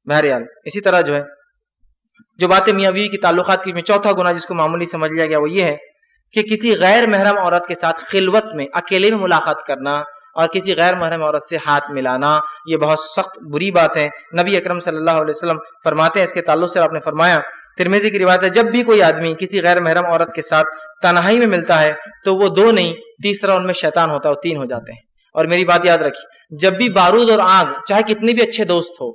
بہرحال اسی طرح جو ہے جو باتیں میاں بیوی کی تعلقات کی میں چوتھا گناہ جس کو معمولی سمجھ لیا گیا وہ یہ ہے کہ کسی غیر محرم عورت کے ساتھ خلوت میں اکیلے میں ملاقات کرنا اور کسی غیر محرم عورت سے ہاتھ ملانا یہ بہت سخت بری بات ہے. نبی اکرم صلی اللہ علیہ وسلم فرماتے ہیں اس کے تعلق سے آپ نے فرمایا, ترمذی کی روایت ہے, جب بھی کوئی آدمی کسی غیر محرم عورت کے ساتھ تنہائی میں ملتا ہے تو وہ 2 نہیں تیسرا ان میں شیطان ہوتا ہے, وہ 3 ہو جاتے ہیں. اور میری بات یاد رکھیے, جب بھی بارود اور آگ, چاہے کتنے بھی اچھے دوست ہو,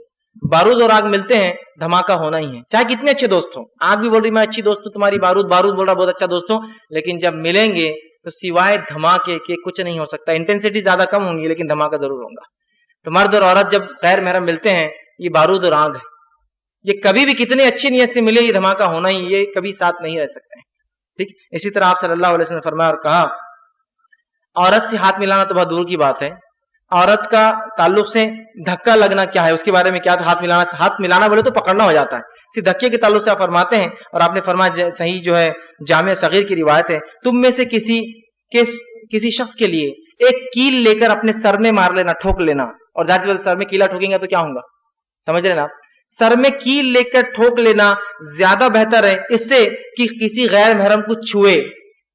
بارود اور آگ ملتے ہیں دھماکہ ہونا ہی ہے, چاہے کتنے اچھے دوست ہو. آگ بھی بول رہی میں اچھی دوست ہوں تمہاری, بارود بول رہا بہت اچھا دوست ہوں, لیکن جب ملیں گے تو سوائے دھماکے کے کچھ نہیں ہو سکتا. انٹینسٹی زیادہ کم ہوں گی لیکن دھماکہ ضرور ہوگا. تو مرد اور عورت جب غیر محرم ملتے ہیں یہ بارود اور آگ ہے, یہ کبھی بھی کتنے اچھی نیت سے ملے یہ دھماکہ ہونا ہی, یہ کبھی ساتھ نہیں رہ سکتے ہیں. ٹھیک, اسی طرح آپ صلی اللہ علیہ وسلم نے فرمایا اور کہا عورت سے ہاتھ ملانا تو بہت دور کی بات ہے, عورت کا تعلق سے دھکا لگنا کیا ہے اس کے بارے میں کیا, تو ہاتھ ملانا بولے تو پکڑنا ہو جاتا ہے. اسی دھکے کے تعلق سے آپ فرماتے ہیں, اور آپ نے فرمایا صحیح جو ہے جامع صغیر کی روایت ہے, تم میں سے کسی شخص کے لیے ایک کیل لے کر اپنے سر میں مار لینا, ٹھوک لینا. اور ظاہر سی بات سر میں کیلا ٹھوکیں گے تو کیا ہوگا, سمجھ رہے نا آپ, سر میں کیل لے کر ٹھوک لینا زیادہ بہتر ہے اس سے کہ کسی غیر محرم کو چھوئے,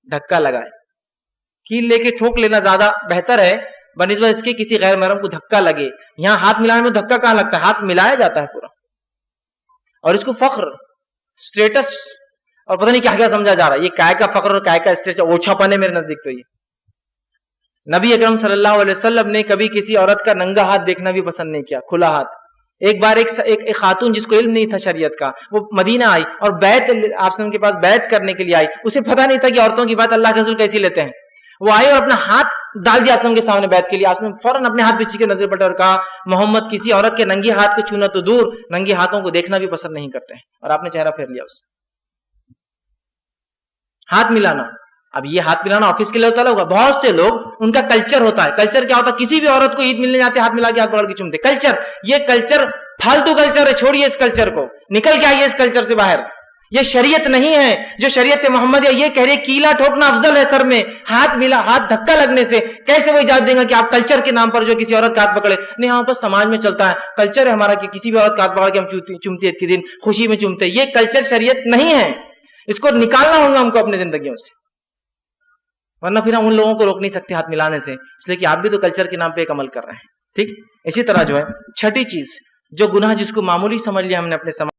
دھکا لگائے. کیل لے کے ٹھوک لینا زیادہ بہتر ہے بنسبت اس کے کسی غیر محرم کو دھکا لگے. یہاں ہاتھ ملانے میں دھکا کہاں لگتا ہے, ہاتھ ملایا جاتا ہے پورا, اور اس کو فخر, اسٹیٹس اور پتہ نہیں کیا کیا سمجھا جا رہا ہے. یہ کائے کا فخر اور کائے کا اسٹیٹس, اوچھا پن ہے میرے نزدیک. تو یہ نبی اکرم صلی اللہ علیہ وسلم نے کبھی کسی عورت کا ننگا ہاتھ دیکھنا بھی پسند نہیں کیا, کھلا ہاتھ. ایک بار ایک خاتون جس کو علم نہیں تھا شریعت کا, وہ مدینہ آئی اور بیعت آپ کے پاس بیعت کرنے کے لیے آئی. اسے پتہ نہیں تھا کہ عورتوں کی بات اللہ کے رسول کیسی لیتے ہیں. وہ آئے اور اپنا ہاتھ ڈال دیا آسم کے سامنے بیعت کے لیے. آسم فوراً اپنے ہاتھ پیچھے کے نظر پلٹا اور کہا محمد کسی عورت کے ننگی ہاتھ کو چھونا تو دور, ننگی ہاتھوں کو دیکھنا بھی پسند نہیں کرتے ہیں. اور آپ نے چہرہ پھیر لیا اس. ہاتھ ملانا, اب یہ ہاتھ ملانا آفس کے لیے ہوتا ہوگا, بہت سے لوگ ان کا کلچر ہوتا ہے. کلچر کیا ہوتا ہے, کسی بھی عورت کو عید ملنے جاتے ہاتھ ملا کے ہاتھ پکڑ کے چومتے. کلچر, یہ کلچر فالتو کلچر ہے, چھوڑیے اس کلچر کو, نکل کے آئیے اس کلچر سے باہر. یہ شریعت نہیں ہے. جو شریعت محمد یہ کہہ رہی ہے کیلا ٹھوکنا افضل ہے سر میں, ہاتھ ملا, ہاتھ دھکا لگنے سے. کیسے وہ اجازت دیں گا کہ آپ کلچر کے نام پر جو کسی عورت کا ہاتھ پکڑے؟ نہیں, ہاں پر سماج میں چلتا ہے, کلچر ہے ہمارا کہ کسی بھی عورت کا ہاتھ پکڑ کے ہم چومتے عید کے دن خوشی میں چومتے. یہ کلچر شریعت نہیں ہے, اس کو نکالنا ہوگا ہم کو اپنے زندگیوں سے, ورنہ پھر ہم ان لوگوں کو روک نہیں سکتے ہاتھ ملانے سے, اس لیے کہ آپ بھی تو کلچر کے نام پہ ایک عمل کر رہے ہیں. ٹھیک, اسی طرح جو ہے چھٹی چیز جو گناہ جس کو معمولی سمجھ لیا ہم نے اپنے سماج